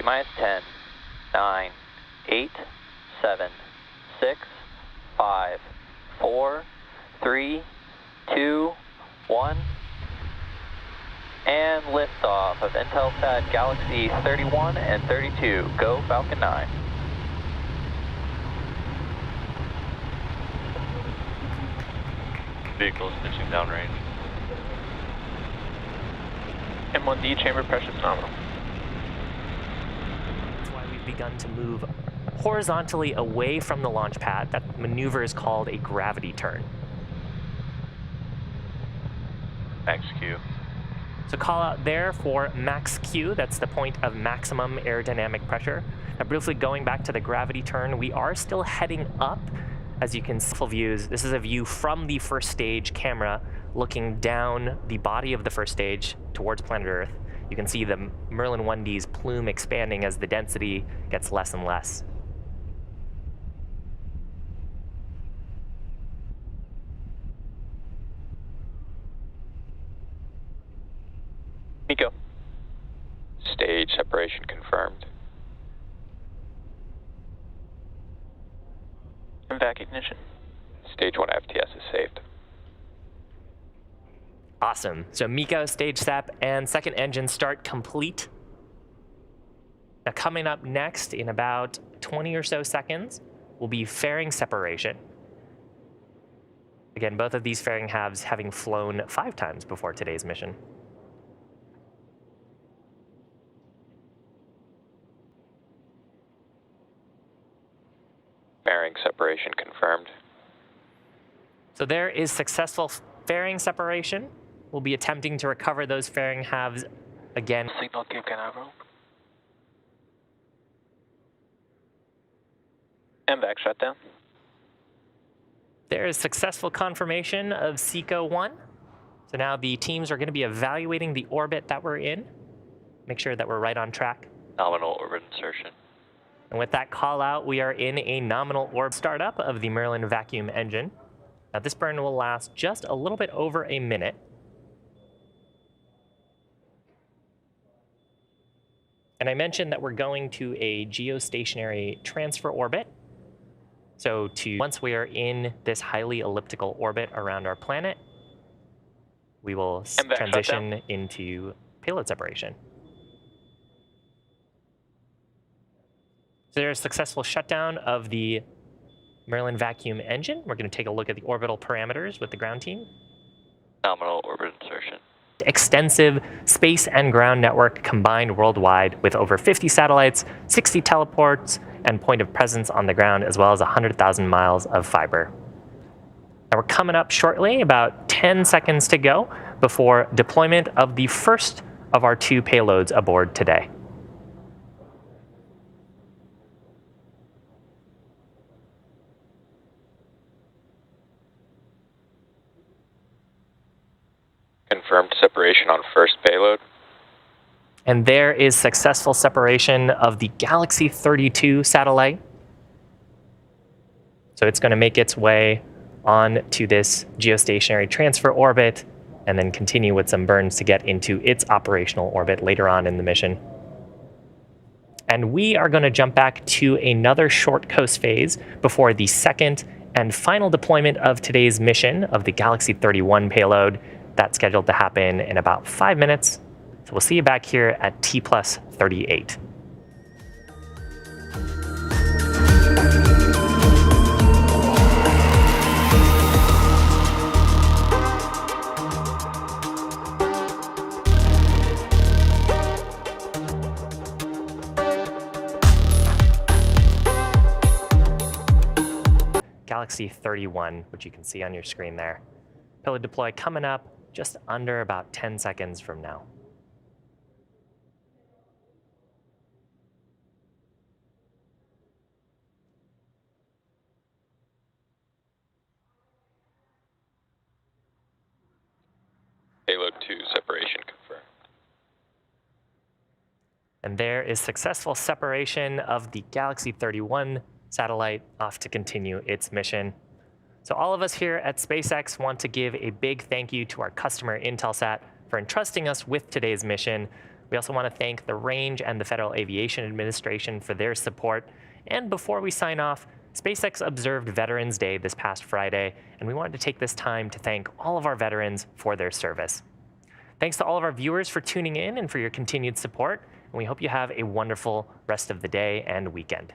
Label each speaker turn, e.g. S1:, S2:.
S1: T-minus 10, 9, 8, 7, 6, 5, 4, 3, 2, 1. And liftoff of INTELSAT Galaxy 31 and 32. Go Falcon 9.
S2: Vehicles pitching downrange.
S1: M1D chamber pressure is nominal.
S3: That's why we've begun to move horizontally away from the launch pad. That maneuver is called a gravity turn.
S2: Max Q.
S3: So call out there for max Q, that's the point of maximum aerodynamic pressure. Now briefly going back to the gravity turn, we are still heading up. As you can see, full views, this is a view from the first stage camera looking down the body of the first stage towards planet Earth. You can see the Merlin 1D's plume expanding as the density gets less and less.
S1: Nico. Stage separation confirmed. And back ignition. Stage 1 FTS is saved.
S3: Awesome. So MECO, stage sep, and second engine start complete. Now coming up next in about 20 or so seconds will be fairing separation. Again, both of these fairing halves having flown 5 times before today's mission.
S1: Fairing separation confirmed.
S3: So there is successful fairing separation. We'll be attempting to recover those fairing halves again.
S1: Signal Cape Canaveral. MVAC shutdown.
S3: There is successful confirmation of SECO 1. So now the teams are going to be evaluating the orbit that we're in. Make sure that we're right on track.
S2: Nominal orbit insertion.
S3: And with that call out, we are in a nominal orb startup of the Merlin vacuum engine. Now this burn will last just a little bit over a minute. And I mentioned that we're going to a geostationary transfer orbit. So once we are in this highly elliptical orbit around our planet, we will transition into payload separation. So there's a successful shutdown of the Merlin vacuum engine. We're going to take a look at the orbital parameters with the ground team.
S2: Nominal orbit insertion.
S3: Extensive space and ground network combined worldwide with over 50 satellites, 60 teleports, and point of presence on the ground, as well as 100,000 miles of fiber. Now we're coming up shortly, about 10 seconds to go before deployment of the first of our 2 payloads aboard today.
S1: Confirmed separation on first payload.
S3: And there is successful separation of the Galaxy 32 satellite. So it's going to make its way on to this geostationary transfer orbit and then continue with some burns to get into its operational orbit later on in the mission. And we are going to jump back to another short coast phase before the second and final deployment of today's mission of the Galaxy 31 payload. That's scheduled to happen in about 5 minutes. So we'll see you back here at T+38. Galaxy 31, which you can see on your screen there. Payload deploy coming up just under about 10 seconds from now.
S1: Payload 2 separation confirmed.
S3: And there is successful separation of the Galaxy 31 satellite off to continue its mission. So all of us here at SpaceX want to give a big thank you to our customer, INTELSAT, for entrusting us with today's mission. We also want to thank the Range and the Federal Aviation Administration for their support. And before we sign off, SpaceX observed Veterans Day this past Friday, and we wanted to take this time to thank all of our veterans for their service. Thanks to all of our viewers for tuning in and for your continued support, and we hope you have a wonderful rest of the day and weekend.